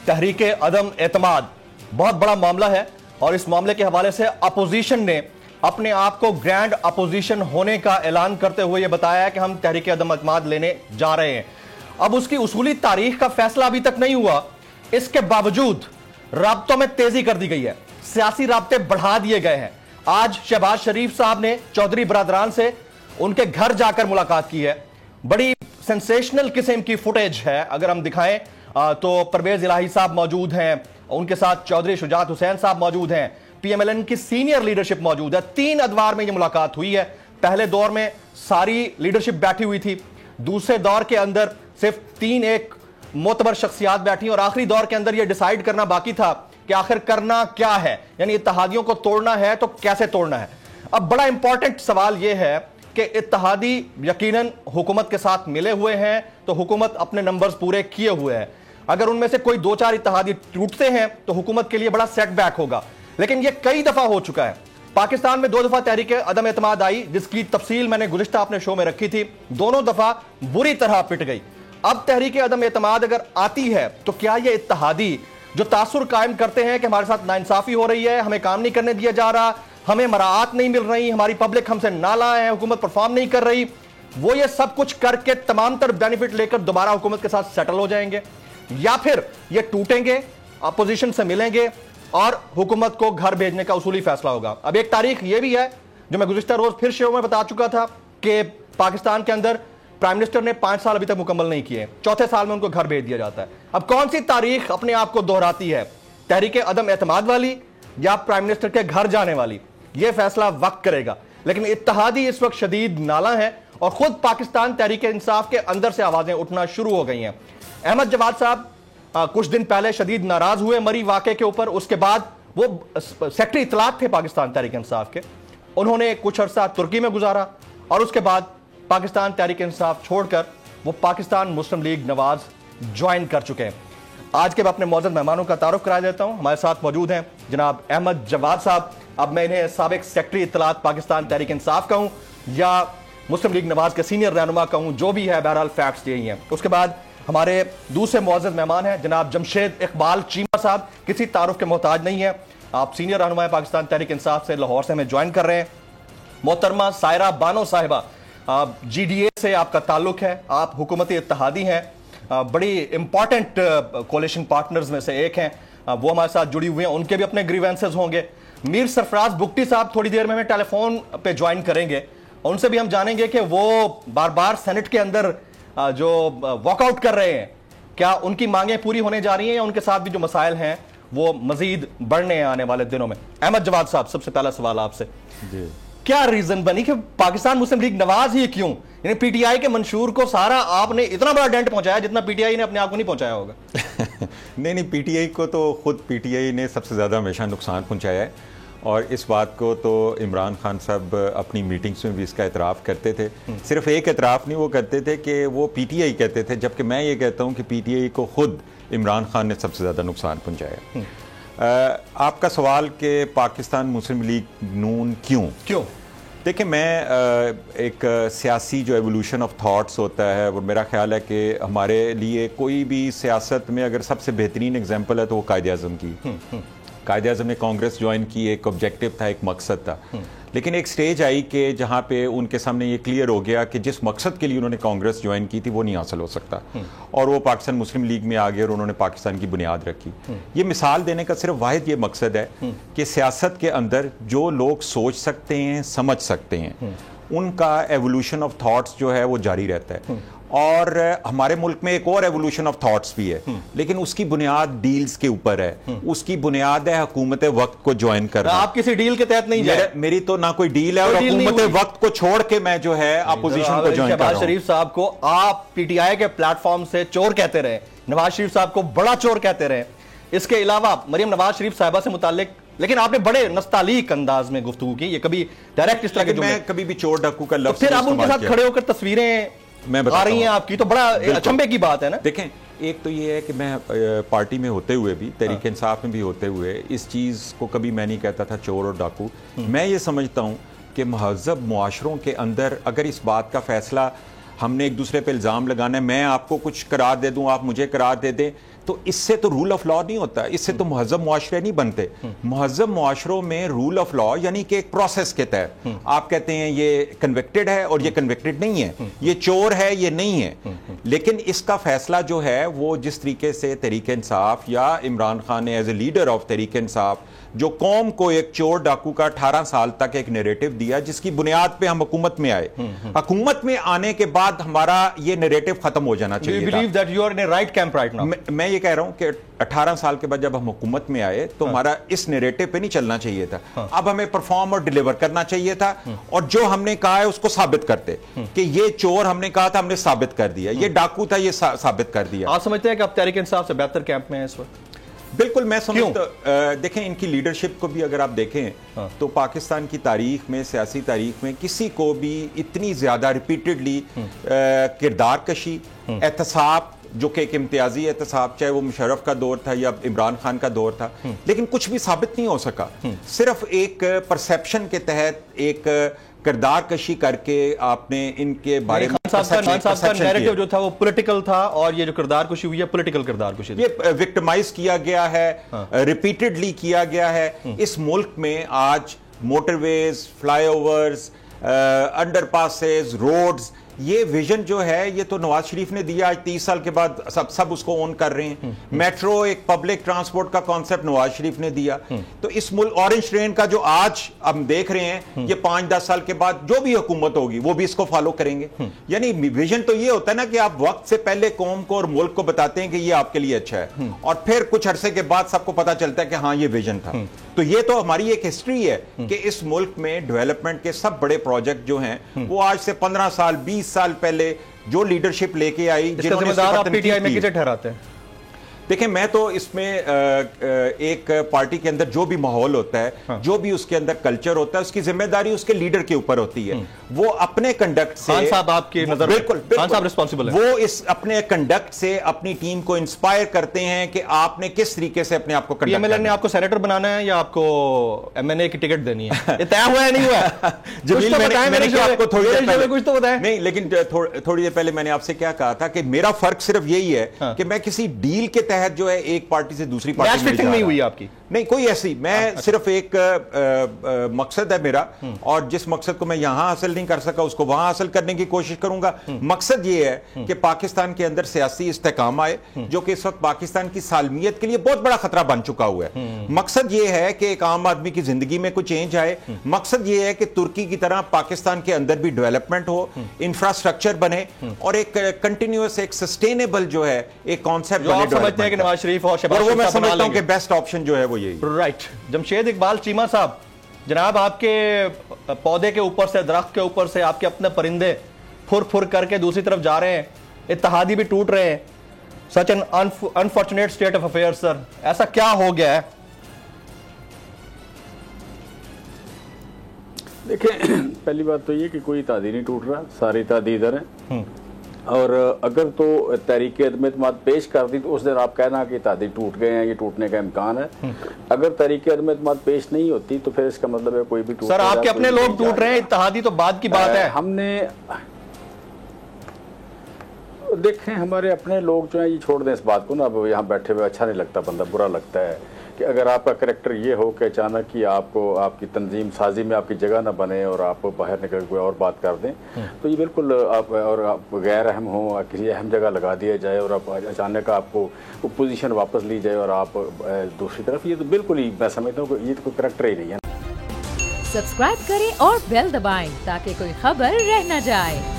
तहरीके अदम एतमाद बहुत बड़ा मामला है और इस मामले के हवाले से अपोजिशन ने अपने आप को ग्रैंड अपोजिशन होने का ऐलान करते हुए यह बताया है कि हम तहरीके अदम एतमाद लेने जा रहे हैं। अब उसकी उसूली तारीख का फैसला अभी तक नहीं हुआ, इसके बावजूद राब्तों में तेजी कर दी गई है, सियासी राब्ते बढ़ा दिए गए हैं। आज शहबाज शरीफ साहब ने चौधरी बरादरान से उनके घर जाकर मुलाकात की है। बड़ी सेंसेशनल किस्म की फुटेज है, अगर हम दिखाएं तो परवेज इलाही साहब मौजूद हैं, उनके साथ चौधरी शुजात हुसैन साहब मौजूद हैं, पीएमएलएन की सीनियर लीडरशिप मौजूद है। 3 अदवार में यह मुलाकात हुई है। पहले दौर में सारी लीडरशिप बैठी हुई थी, दूसरे दौर के अंदर सिर्फ 3 एक मोतबर शख्सियात बैठी और आखिरी दौर के अंदर यह डिसाइड करना बाकी था कि आखिर करना क्या है, यानी इत्तेहादियों को तोड़ना है तो कैसे तोड़ना है। अब बड़ा इंपॉर्टेंट सवाल यह है कि इत्तेहादी यकीनन हुकूमत के साथ मिले हुए हैं तो हुकूमत अपने नंबर्स पूरे किए हुए हैं। अगर उनमें से कोई 2-4 इत्तेहादी टूटते हैं तो हुकूमत के लिए बड़ा सेटबैक होगा, लेकिन यह कई दफा हो चुका है। पाकिस्तान में 2 दफा तहरीके अदम एतमाद आई, जिसकी तफसील मैंने गुज़िश्ता अपने शो में रखी थी। दोनों दफा बुरी तरह पिट गई। अब तहरीके अदम एतमाद अगर आती है तो क्या यह इत्तेहादी जो तासुर कायम करते हैं कि हमारे साथ नाइंसाफी हो रही है, हमें काम नहीं करने दिया जा रहा, हमें मराआत नहीं मिल रही, हमारी पब्लिक हमसे नाला है, हुकूमत परफॉर्म नहीं कर रही, वो ये सब कुछ करके तमाम तर बेनिफिट लेकर दोबारा हुकूमत के साथ सेटल हो जाएंगे, या फिर ये टूटेंगे, अपोजिशन से मिलेंगे और हुकूमत को घर भेजने का उसूली फैसला होगा। अब एक तारीख यह भी है जो मैं गुज़िश्ता रोज फिर शो में बता चुका था कि पाकिस्तान के अंदर प्राइम मिनिस्टर ने 5 साल अभी तक मुकम्मल नहीं किए, चौथे साल में उनको घर भेज दिया जाता है। अब कौन सी तारीख अपने आप को दोहराती है, तहरीके अदम एतमाद वाली या प्राइम मिनिस्टर के घर जाने वाली, यह फैसला वक्त करेगा। लेकिन इत्तेहादी इस वक्त शदीद नाला है और खुद पाकिस्तान तहरीके इंसाफ के अंदर से आवाजें उठना शुरू हो गई हैं। अहमद जवाद साहब कुछ दिन पहले शदीद नाराज हुए मरी वाक़े के ऊपर, उसके बाद वो सेक्रेटरी इत्तलात थे पाकिस्तान तहरीक इंसाफ के, उन्होंने कुछ अरसा तुर्की में गुजारा और उसके बाद पाकिस्तान तहरीक इंसाफ छोड़कर वो पाकिस्तान मुस्लिम लीग नवाज ज्वाइन कर चुके हैं। आज के मैं अपने मौजूद मेहमानों का तारुफ करा देता हूं। हमारे साथ मौजूद हैं जनाब अहमद जवाद साहब, अब मैं इन्हें साबिक सेक्रेटरी इत्तलात पाकिस्तान तहरीक इंसाफ कहूं या मुस्लिम लीग नवाज के सीनियर रहनुमा कहूं, जो भी है, बहरहाल फैक्ट्स यही हैं। उसके बाद हमारे दूसरे मौजूद मेहमान हैं जनाब जमशेद इकबाल चीमा साहब, किसी तारुफ के मोहताज नहीं है, आप सीनियर रहनुमा पाकिस्तान तहरीक इंसाफ से लाहौर से हमें ज्वाइन कर रहे हैं। मोहतरमा सायरा बानो साहिबा, GDA से आपका ताल्लुक है, आप हुकूमती इत्तेहादी हैं, बड़ी इंपॉर्टेंट कोalition पार्टनर्स में से एक हैं, वो हमारे साथ जुड़ी हुई हैं, उनके भी अपने ग्रीवेंसेस होंगे। मीर सरफराज बुगटी साहब थोड़ी देर में हमें टेलीफोन पे ज्वाइन करेंगे, उनसे भी हम जानेंगे कि वो बार बार सेनेट के अंदर जो वॉकआउट कर रहे हैं, क्या उनकी मांगें पूरी होने जा रही हैं या उनके साथ भी जो मसाइल हैं वो मजीद बढ़ने आने वाले दिनों में। अहमद जवाद साहब, सबसे पहला सवाल आपसे, क्या रीजन बनी कि पाकिस्तान मुस्लिम लीग नवाज ही क्यों, यानी पीटीआई के मंशूर को सारा आपने इतना बड़ा डेंट पहुंचाया जितना पीटीआई ने अपने आप को नहीं पहुंचाया होगा? नहीं, पीटीआई को तो खुद पीटीआई ने सबसे ज़्यादा हमेशा नुकसान पहुंचाया है और इस बात को तो इमरान खान साहब अपनी मीटिंग्स में भी इसका एतराफ़ करते थे। सिर्फ एक एतराफ़ नहीं, वो करते थे कि वो पीटीआई कहते थे, जबकि मैं ये कहता हूँ कि पीटीआई को खुद इमरान खान ने सबसे ज़्यादा नुकसान पहुँचाया। आपका सवाल कि पाकिस्तान मुस्लिम लीग नून क्यों देखिए, मैं एक सियासी जो एवोल्यूशन ऑफ थॉट्स होता है, वो मेरा ख्याल है कि हमारे लिए कोई भी सियासत में अगर सबसे बेहतरीन एग्जांपल है तो वो कायद-ए-आज़म की। कायद-ए-आज़म ने कांग्रेस ज्वाइन की, एक ऑब्जेक्टिव था, एक मकसद था, लेकिन एक स्टेज आई कि जहाँ पे उनके सामने ये क्लियर हो गया कि जिस मकसद के लिए उन्होंने कांग्रेस ज्वाइन की थी वो नहीं हासिल हो सकता और वो पाकिस्तान मुस्लिम लीग में आ गए और उन्होंने पाकिस्तान की बुनियाद रखी। ये मिसाल देने का सिर्फ वाहिद ये मकसद है कि सियासत के अंदर जो लोग सोच सकते हैं, समझ सकते हैं, उनका एवोल्यूशन ऑफ थॉट्स जो है वो जारी रहता है। और हमारे मुल्क में एक और एवोल्यूशन ऑफ थॉट्स भी है, लेकिन उसकी बुनियाद डील्स के ऊपर है, उसकी बुनियाद है हुकूमत वक्त को ज्वाइन करना। आप किसी डील के तहत नहीं जाए? मेरी तो ना कोई डील है और हुकूमत वक्त को छोड़ के मैं जो है अपोजिशन को ज्वाइन कर रहा हूं। नवाज शरीफ साहब को आप पीटीआई के प्लेटफॉर्म से चोर कहते रहे, नवाज शरीफ साहब को बड़ा चोर कहते रहे, इसके अलावा मरियम नवाज शरीफ साहिबा से मुतालिक, लेकिन आपने बड़े नस्तालीक अंदाज में गुफ्तगू की, ये कभी डायरेक्ट इस तरह के मैं कभी भी चोर डाकू का लफ्ज़ फिर आप उनके साथ खड़े होकर तस्वीरें आ रही हैं आपकी, तो बड़ा अचंभे की बात है ना। देखें, एक तो ये है कि मैं पार्टी में होते हुए भी, तहरीक इंसाफ में भी होते हुए, इस चीज़ को कभी मैं नहीं कहता था चोर और डाकू। मैं ये समझता हूँ कि महज़ब मुआशरों के अंदर अगर इस बात का फैसला हमने एक दूसरे पे इल्ज़ाम लगाना है, मैं आपको कुछ करार दे दूँ, आप मुझे करार दे दें, तो इससे तो रूल ऑफ लॉ नहीं होता, इससे तो मुहज़्ज़म मुआशरे नहीं बनते। मुहज़्ज़म मुआशरों में रूल ऑफ लॉ यानी कि एक प्रोसेस के तहत आप कहते हैं ये कन्विक्टेड है और ये कन्विक्टेड नहीं है, ये चोर है ये नहीं है, लेकिन इसका फैसला जो है वो जिस तरीके से तहरीक इंसाफ या इमरान खान ने as a leader of Tehreek Insaf जो कौम को एक चोर डाकू का 18 साल तक एक नैरेटिव दिया जिसकी बुनियाद पे हम हुकूमत में आए, हुकूमत में आने के बाद हमारा ये नैरेटिव खत्म हो जाना चाहिए था। मैं ये कह रहा हूं कि 18 साल के बाद जब हम हुकूमत में आए तो हमारा इस नैरेटिव पे नहीं चलना चाहिए था। अब हमें परफॉर्म और डिलीवर करना चाहिए था, और जो हमने कहा है उसको साबित करते कि ये चोर हमने कहा था हमने साबित कर दिया, ये डाकू था ये साबित कर दिया। आप समझते हैं कि आप तहरीक इंसाफ से बेहतर कैंप में हैं इस वक्त? बिल्कुल, मैं समझता देखें इनकी लीडरशिप को भी अगर आप देखें तो पाकिस्तान की तारीख में, सियासी तारीख में किसी को भी इतनी ज्यादा रिपीटेडली किरदार कशी, एहतसाब जो कि एक इम्तियाजी एहतसाब, चाहे वो मुशर्रफ का दौर था या इमरान खान का दौर था, लेकिन कुछ भी साबित नहीं हो सका। सिर्फ एक परसेप्शन के तहत एक किरदार कशी करके आपने इनके बारे में नैरेटिव जो था वो पॉलिटिकल था, और ये जो किरदार कुशी हुई है पॉलिटिकल किरदार कुशी, ये विक्टिमाइज किया गया है, रिपीटेडली किया गया है। इस मुल्क में आज मोटरवेज, फ्लाईओवर्स, अंडरपासेस, रोड्स, ये विजन जो है ये तो नवाज शरीफ ने दिया, आज 30 साल के बाद सब उसको ओन कर रहे हैं। मेट्रो एक पब्लिक ट्रांसपोर्ट का कॉन्सेप्ट नवाज शरीफ ने दिया। तो इस मुल्क ऑरेंज ट्रेन का जो आज हम देख रहे हैं, ये 5-10 साल के बाद जो भी हुकूमत होगी वो भी इसको फॉलो करेंगे। यानी विजन तो ये होता है ना कि आप वक्त से पहले कौम को और मुल्क को बताते हैं कि ये आपके लिए अच्छा है, और फिर कुछ अरसे के बाद सबको पता चलता है कि हाँ ये विजन था। तो ये तो हमारी एक हिस्ट्री है कि इस मुल्क में डेवलपमेंट के सब बड़े प्रोजेक्ट जो हैं वो आज से 15 साल 20 साल पहले जो लीडरशिप लेके आई, जिन्होंने आप पीटीआई में किसे ठहराते हैं? देखिए, मैं तो इसमें एक पार्टी के अंदर जो भी माहौल होता है, जो भी उसके अंदर कल्चर होता है, उसकी जिम्मेदारी उसके लीडर के ऊपर होती है। वो अपने कंडक्ट से, खान साहब आपकी नजर में खान साहब रिस्पांसिबल है, वो इस अपने कंडक्ट से अपनी टीम को इंस्पायर करते हैं कि आपने किस तरीके से अपने आप को कंडक्ट करना है। ने आपको सेनेटर बनाना है या आपको एमएनए की टिकट देनी है? ये तय हुआ है नहीं हुआ? जमील, मैंने आपको थोड़ी देर पहले कुछ तो बताएं। नहीं, लेकिन थोड़ी देर पहले मैंने आपसे क्या कहा था कि मेरा फर्क सिर्फ यही है कि मैं किसी डील के तहत जो है एक पार्टी से दूसरी पार्टी में नहीं हुई आपकी, नहीं कोई ऐसी, मैं सिर्फ एक मकसद है मेरा, और जिस मकसद को मैं यहां हासिल नहीं कर सका उसको वहां हासिल करने की कोशिश करूंगा। मकसद ये है कि पाकिस्तान के अंदर सियासी इस्तेकाम आए, जो कि इस वक्त पाकिस्तान की सालमियत के लिए बहुत बड़ा खतरा बन चुका हुआ है। मकसद ये है कि एक आम आदमी की जिंदगी में कोई चेंज आए। मकसद ये है कि तुर्की की तरह पाकिस्तान के अंदर भी डेवलपमेंट हो, इंफ्रास्ट्रक्चर बने, और एक कंटिन्यूअस एक सस्टेनेबल जो है एक कॉन्सेप्ट बने। समझते हैं कि नवाज शरीफ और वो मैं समझता हूं कि बेस्ट ऑप्शन जो है वो यही। राइट। जमशेद इकबाल चीमा साहब, जनाब आपके पौधे के ऊपर से, दरख्त के ऊपर से आपके अपने परिंदे फुर फुर करके दूसरी तरफ जा रहे हैं, इत्तेहादी भी टूट रहे हैं। Such an unfortunate state of affairs sir, ऐसा क्या हो गया है? देखिए, पहली बात तो ये कि कोई इत्तेहादी नहीं टूट रहा, सारे इत्तेहादी इधर हैं। और अगर तो तहरीक अदम-ए-एतमाद पेश कर दी तो उस दिन आप कहना कि इत्तेहादी टूट गए हैं, ये टूटने का इम्कान है। अगर तहरीक अदम-ए-एतमाद पेश नहीं होती तो फिर इसका मतलब है कोई भी टूट। सर, आपके अपने लोग टूट रहे हैं, इत्तेहादी तो बाद की बात है। हमने देखें, हमारे अपने लोग जो हैं ये छोड़ दें इस बात को ना, अब यहाँ बैठे हुए अच्छा नहीं लगता, बंदा बुरा लगता है कि अगर आपका करैक्टर ये हो कि अचानक कि आपको आपकी तंजीम साजी में आपकी जगह ना बने और आप बाहर निकल कोई और बात कर दें, तो ये बिल्कुल आप गैर अहम हो, किसी अहम जगह लगा दिया जाए और आप अचानक आपको पोजीशन वापस ली जाए और आप दूसरी तरफ, ये तो बिल्कुल ही मैं समझता हूँ कि ये तो कोई करैक्टर ही नहीं है। सब्सक्राइब करें और बेल दबाएं ताकि कोई खबर रह न जाए।